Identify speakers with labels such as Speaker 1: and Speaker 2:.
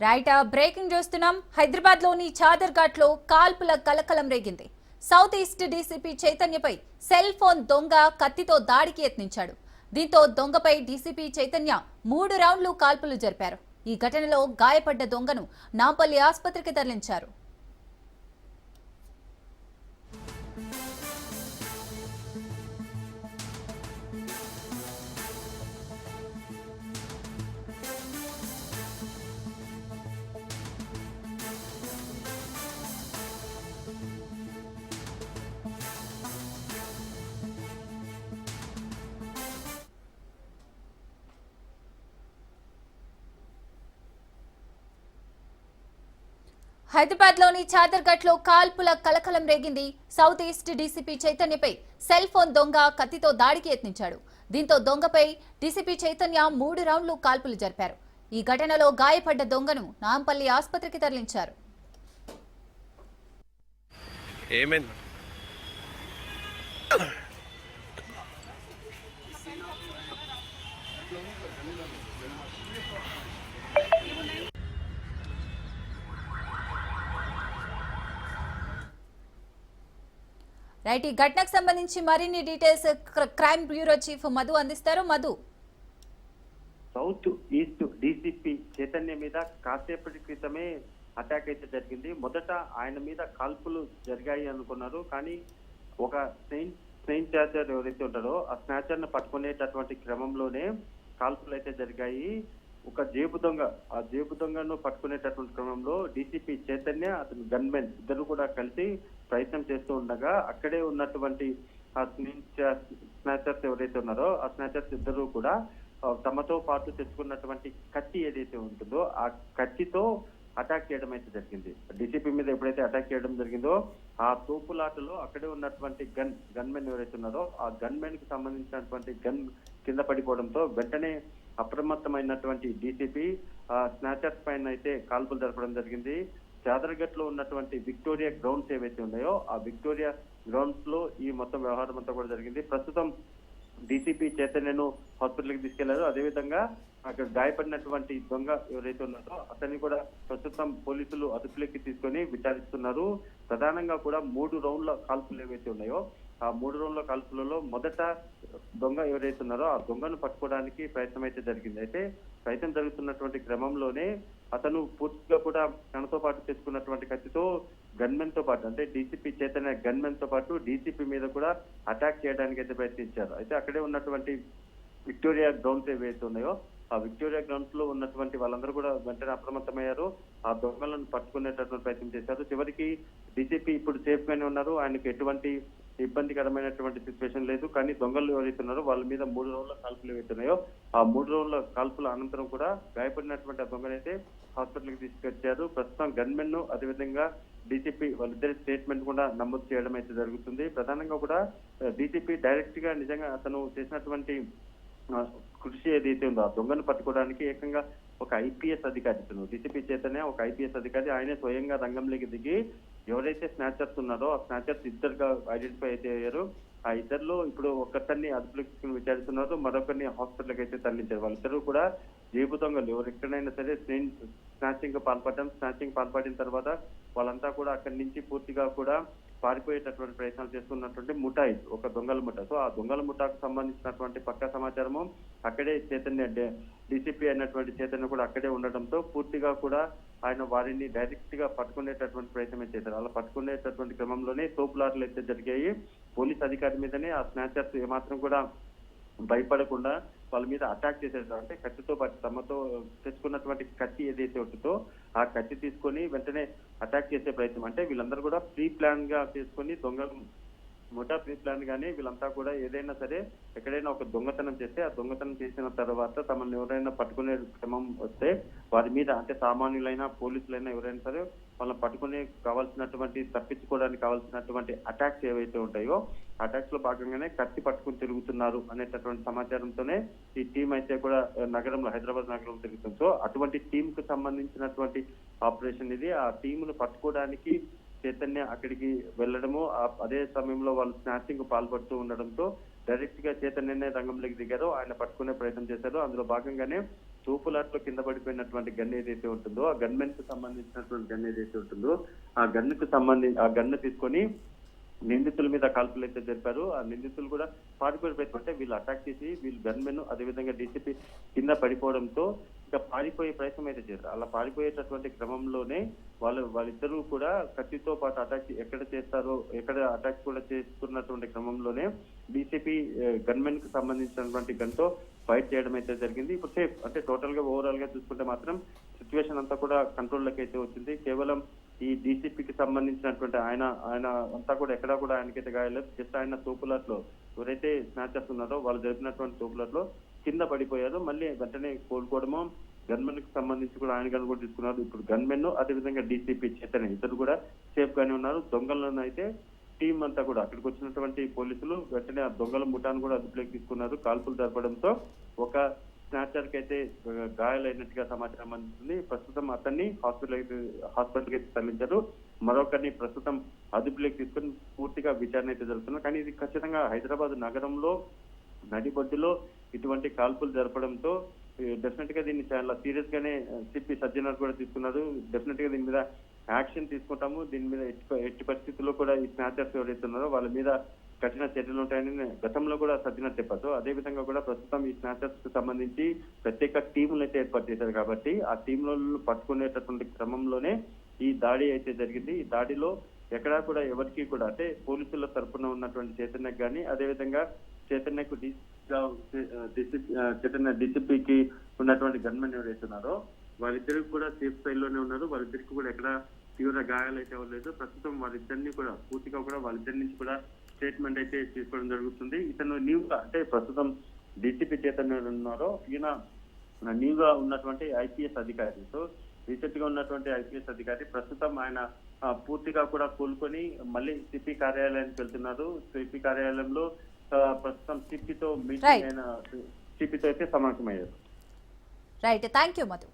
Speaker 1: Right breaking చూస్తున్నాం. హైదరాబాద్ లోని చాదర్ ఘాట్ లో కాల్పుల కలకలం రేగింది. సౌత్ ఈస్ట్ డీసీపీ చైతన్యపై సెల్ ఫోన్ దొంగ కత్తితో దాడికి యత్నించాడు. దీంతో దొంగపై డీసీపీ చైతన్య 3 రౌండ్లు కాల్పులు జరిపారు. ఈ ఘటనలో గాయపడ్డ దొంగను నాంపల్లి ఆసుపత్రికి తరలించారు. హైదరాబాద్ లోని చాదర్ ఘాట్ లో కాల్పుల కలకలం రేగింది. సౌత్ ఈస్ట్ డీసీపీ చైతన్యపై సెల్ ఫోన్ దొంగ కత్తితో దాడికి యత్నించాడు. దీంతో దొంగపై డీసీపీ చైతన్య 3 రౌండ్లు కాల్పులు జరిపారు. ఈ ఘటనలో గాయపడ్డ దొంగను నాంపల్లి ఆసుపత్రికి తరలించారు. రైట్, ఈ ఘటనకు సంబంధించి మరిన్ని details crime bureau chief Madhu అందిస్తారు. Madhu,
Speaker 2: south east DCP Chaitanya మీద కాసేపటి క్రితమే అటాక్ అయితే జరిగింది. మొదట ఆయన మీద కాల్పులు జరిగాయి అనుకున్నారు, కానీ ఒక స్నేహితుడు ఎవరైతే ఉంటారో ఆ స్నాచర్ ను పట్టుకునేటటువంటి క్రమంలోనే కాల్పులు అయితే జరిగాయి. ఒక జేబు దొంగను పట్టుకునేటటువంటి క్రమంలో డీసీపీ చైతన్య అతను గన్మెన్ ఇద్దరు కూడా కలిసి ప్రయత్నం చేస్తూ ఉండగా అక్కడే ఉన్నటువంటి ఆ స్నాచర్స్ ఎవరైతే ఉన్నారో ఆ స్నాచర్స్ ఇద్దరు కూడా తమతో పాటు తెచ్చుకున్నటువంటి కత్తి ఏదైతే ఉంటుందో ఆ కత్తితో అటాక్ చేయడం అయితే జరిగింది. డీసీపీ మీద ఎప్పుడైతే అటాక్ చేయడం జరిగిందో ఆ తోపులాటలో అక్కడే ఉన్నటువంటి గన్మెన్ ఎవరైతే ఉన్నారో ఆ గన్మెన్ కి సంబంధించినటువంటి గన్ కింద పడిపోవడంతో వెంటనే అప్రమత్తమైనటువంటి డీసీపీ స్నాచర్స్ పైన అయితే కాల్పులు జరపడం జరిగింది. చాదర్ఘట్ లో ఉన్నటువంటి విక్టోరియా గ్రౌండ్స్ ఏవైతే ఉన్నాయో ఆ విక్టోరియా గ్రౌండ్స్ లో ఈ మొత్తం వ్యవహారం అంతా కూడా జరిగింది. ప్రస్తుతం డీసీపీ చైతన్యను హాస్పిటల్ కి తీసుకెళ్లారు. అదేవిధంగా అక్కడ గాయపడినటువంటి దొంగ ఎవరైతే ఉన్నారో అతన్ని కూడా ప్రస్తుతం పోలీసులు అదుపులోకి తీసుకొని విచారిస్తున్నారు. ప్రధానంగా కూడా 3 రౌండ్ల కాల్పులు ఏవైతే ఉన్నాయో ఆ 3 రౌండ్ల కాల్పులలో మొదట దొంగ ఎవరైతే ఉన్నారో ఆ దొంగను పట్టుకోవడానికి ప్రయత్నం అయితే జరిగింది. అయితే ప్రయత్నం జరుగుతున్నటువంటి క్రమంలోనే అతను పూర్తిగా కూడా తనతో పాటు తెచ్చుకున్నటువంటి కత్తితో గన్మెన్ తో పాటు అంటే డీసీపీ చైతన్య గన్మెన్ తో పాటు డీసీపీ మీద కూడా అటాక్ చేయడానికి అయితే ప్రయత్నించారు. అయితే అక్కడే ఉన్నటువంటి విక్టోరియా గ్రౌండ్స్ ఏవైతే ఉన్నాయో ఆ విక్టోరియా గ్రౌండ్స్ లో ఉన్నటువంటి వాళ్ళందరూ కూడా వెంటనే అప్రమత్తమయ్యారు. ఆ దొంగలను పట్టుకునేటటువంటి ప్రయత్నం చేశారు. చివరికి డీసీపీ ఇప్పుడు సేఫ్ గానే ఉన్నారు, ఆయనకు ఎటువంటి ఇబ్బందికరమైనటువంటి సిచ్యువేషన్ లేదు. కానీ దొంగలు ఎవరైతే ఉన్నారో వాళ్ళ మీద 3 రౌండ్ల కాల్పులు ఏవైతున్నాయో ఆ 3 రౌండ్ల కాల్పుల అనంతరం కూడా గాయపడినటువంటి ఆ దొంగనైతే హాస్పిటల్ కి తీసుకొచ్చారు. ప్రస్తుతం గన్మెన్ అదేవిధంగా డీసీపీ వాళ్ళిద్దరి స్టేట్మెంట్ కూడా నమోదు చేయడం అయితే జరుగుతుంది. ప్రధానంగా కూడా డీసీపీ డైరెక్ట్ గా నిజంగా అతను చేసినటువంటి కృషి ఏదైతే ఉందో ఆ దొంగను పట్టుకోవడానికి ఏకంగా ఒక ఐపీఎస్ అధికారి, డీసీపీ చైతన్య ఒక ఐపీఎస్ అధికారి ఆయనే స్వయంగా రంగంలోకి దిగి ఎవరైతే స్నాచర్స్ ఉన్నారో ఆ స్నాచర్స్ ఇద్దరుగా ఐడెంటిఫై అయితే అయ్యారు. ఆ ఇద్దరులో ఇప్పుడు ఒకరిని అదుపులోకి తీసుకుని విచారిస్తున్నారు, మరొకరిని హాస్పిటల్కి అయితే తరలించారు. వాళ్ళిద్దరూ కూడా జేబు దొంగలు ఎవరు ఎక్కడైనా సరే స్నాచింగ్ పాల్పడిన తర్వాత వాళ్ళంతా కూడా అక్కడి నుంచి పూర్తిగా కూడా పారిపోయేటటువంటి ప్రయత్నాలు చేస్తున్నటువంటి ముఠా ఇది ఒక దొంగల ముఠా. సో ఆ దొంగల ముఠాకు సంబంధించినటువంటి పక్కా సమాచారము అక్కడే చైతన్య డీసీపీ అయినటువంటి చైతన్య కూడా అక్కడే ఉండడంతో పూర్తిగా కూడా ఆయన వారిని డైరెక్ట్ గా పట్టుకునేటటువంటి ప్రయత్నం చేశారు. అలా పట్టుకునేటటువంటి క్రమంలోనే తోపులాటలు అయితే జరిగాయి. పోలీస్ అధికారి మీదనే ఆ స్నాచర్స్ ఏమాత్రం కూడా భయపడకుండా వాళ్ళ మీద అటాక్ చేసేసారు. అంటే కత్తితో పాటు తమతో తెచ్చుకున్నటువంటి కత్తి ఏదైతే ఉంటుందో ఆ కత్తి తీసుకొని వెంటనే అటాక్ చేసే ప్రయత్నం. అంటే వీళ్ళందరూ కూడా ప్రీ ప్లాన్ గా చేసుకొని దొంగలు ముఠా ప్రీ ప్లాన్ గానీ వీళ్ళంతా కూడా ఏదైనా సరే ఎక్కడైనా ఒక దొంగతనం చేస్తే ఆ దొంగతనం చేసిన తర్వాత తమను ఎవరైనా పట్టుకునే క్రమం వస్తే వారి మీద అంటే సామాన్యులైనా పోలీసులైనా ఎవరైనా సరే వాళ్ళని పట్టుకునే కావాల్సినటువంటి తప్పించుకోవడానికి కావాల్సినటువంటి అటాక్స్ ఏవైతే ఉంటాయో అటాక్స్ లో భాగంగానే కత్తి పట్టుకుని తిరుగుతున్నారు అనేటటువంటి సమాచారంతోనే ఈ టీం అయితే కూడా నగరంలో హైదరాబాద్ నగరంలో తిరుగుతుంది. సో అటువంటి టీం కు సంబంధించినటువంటి ఆపరేషన్ ఇది. ఆ టీమును పట్టుకోవడానికి చైతన్య అక్కడికి వెళ్ళడము అదే సమయంలో వాళ్ళు స్నాచింగ్ పాల్పడుతూ ఉండడంతో డైరెక్ట్ గా చైతన్యనే రంగంలోకి దిగారు. ఆయన పట్టుకునే ప్రయత్నం చేశారు. అందులో భాగంగానే తోపులాట్లో కింద పడిపోయినటువంటి గన్ ఏదైతే ఉంటుందో ఆ గన్మెన్ కు సంబంధించినటువంటి గన్ ఏదైతే ఉంటుందో ఆ గన్ను తీసుకొని నిందితుల మీద కాల్పులు అయితే జరిపారు. ఆ నిందితులు కూడా పారిపోయే ప్రయత్నం, అంటే వీళ్ళు అటాక్ చేసి వీళ్ళు గన్మెన్ అదేవిధంగా డీసీపీ కింద పడిపోవడంతో ఇంకా పారిపోయే ప్రయత్నం అయితే చేశారు. అలా పారిపోయేటటువంటి క్రమంలోనే వాళ్ళిద్దరూ కూడా కత్తితో పాటు అటాక్ ఎక్కడ అటాక్ కూడా చేస్తున్నటువంటి క్రమంలోనే డీసీపీ గన్మెన్ కు సంబంధించినటువంటి గన్ తో ఫైట్ చేయడం అయితే జరిగింది. ఇప్పుడు సేఫ్, అంటే టోటల్ గా ఓవరాల్ గా చూసుకుంటే మాత్రం సిచ్యువేషన్ అంతా కూడా కంట్రోల్లోకి అయితే వచ్చింది. కేవలం ఈ డీసీపీకి సంబంధించినటువంటి ఆయన అంతా కూడా ఎక్కడా కూడా ఆయనకైతే గాయలేదు. జస్ట్ ఆయన తోపులాట్లో ఎవరైతే స్నాచర్స్ ఉన్నారో వాళ్ళు జరిపినటువంటి తోపులాట్లో కింద పడిపోయారు. మళ్ళీ వెంటనే కోలుకోవడము, గన్మెన్ కి సంబంధించి కూడా ఆయన గన్ కూడా తీసుకున్నారు. ఇప్పుడు గన్మెన్ అదేవిధంగా డీసీపీ చైతన్య ఇద్దరు కూడా సేఫ్ గానే ఉన్నారు. దొంగలను అయితే టీం అంతా కూడా అక్కడికి వచ్చినటువంటి పోలీసులు వెంటనే ఆ దొంగల ముఠాను కూడా అదుపులోకి తీసుకున్నారు. కాల్పులు జరపడంతో ఒక స్నాచర్ కి అయితే గాయాలైనట్టుగా సమాచారం అందుతుంది. ప్రస్తుతం అతన్ని హాస్పిటల్ కి తరలించారు. మరొకరిని ప్రస్తుతం అదుపులోకి తీసుకుని పూర్తిగా విచారణ అయితే జరుగుతున్నారు. కానీ ఇది ఖచ్చితంగా హైదరాబాద్ నగరంలో నడిబొడ్డులో ఇటువంటి కాల్పులు జరపడంతో డెఫినెట్ గా దీన్ని చాలా సీరియస్ గానే సిపి సజ్జనార్ కూడా తీసుకున్నారు. డెఫినెట్ గా దీని మీద యాక్షన్ తీసుకుంటాము. దీని మీద ఎట్టి పరిస్థితుల్లో కూడా ఈ స్నాచర్స్ ఎవరైతే ఉన్నారో వాళ్ళ మీద కఠిన చర్యలు ఉంటాయని గతంలో కూడా సజ్జనార్ చెప్పారు. అదే విధంగా కూడా ప్రస్తుతం ఈ స్నాచర్స్ కు సంబంధించి ప్రత్యేక టీములు అయితే ఏర్పాటు చేశారు. కాబట్టి ఆ టీంలను పట్టుకునేటటువంటి క్రమంలోనే ఈ దాడి అయితే జరిగింది. ఈ దాడిలో ఎక్కడా కూడా ఎవరికి కూడా, అంటే పోలీసుల తరఫున ఉన్నటువంటి చైతన్యకు కానీ అదేవిధంగా చైతన్యకు డీసీపీకి ఉన్నటువంటి గన్మెన్ ఎవరైతే ఉన్నారో వాళ్ళిద్దరికి కూడా సేఫ్ సైడ్ లోనే ఉన్నారు. వాళ్ళిద్దరికి కూడా ఎక్కడ తీవ్ర గాయాలు అయితే అవ్వలేదు. ప్రస్తుతం వాళ్ళిద్దరిని కూడా పూర్తిగా కూడా వాళ్ళిద్దరి నుంచి కూడా స్టేట్మెంట్ అయితే తీసుకోవడం జరుగుతుంది. ఇతను న్యూగా, అంటే ప్రస్తుతం డీసీపీ చైతన్య ఉన్నారో ఈయన న్యూగా ఉన్నటువంటి ఐపీఎస్ అధికారి. సో రీసెంట్ గా ఉన్నటువంటి ఐపీఎస్ అధికారి ప్రస్తుతం ఆయన పూర్తిగా కూడా కోలుకొని మళ్ళీ సిపి కార్యాలయానికి వెళ్తున్నారు. సిపి కార్యాలయంలో ప్రస్తుతం సిపితో మీటింగ్ అయిన సిపితో అయితే సమావేశమయ్యారు.
Speaker 1: Right, thank you Madhu.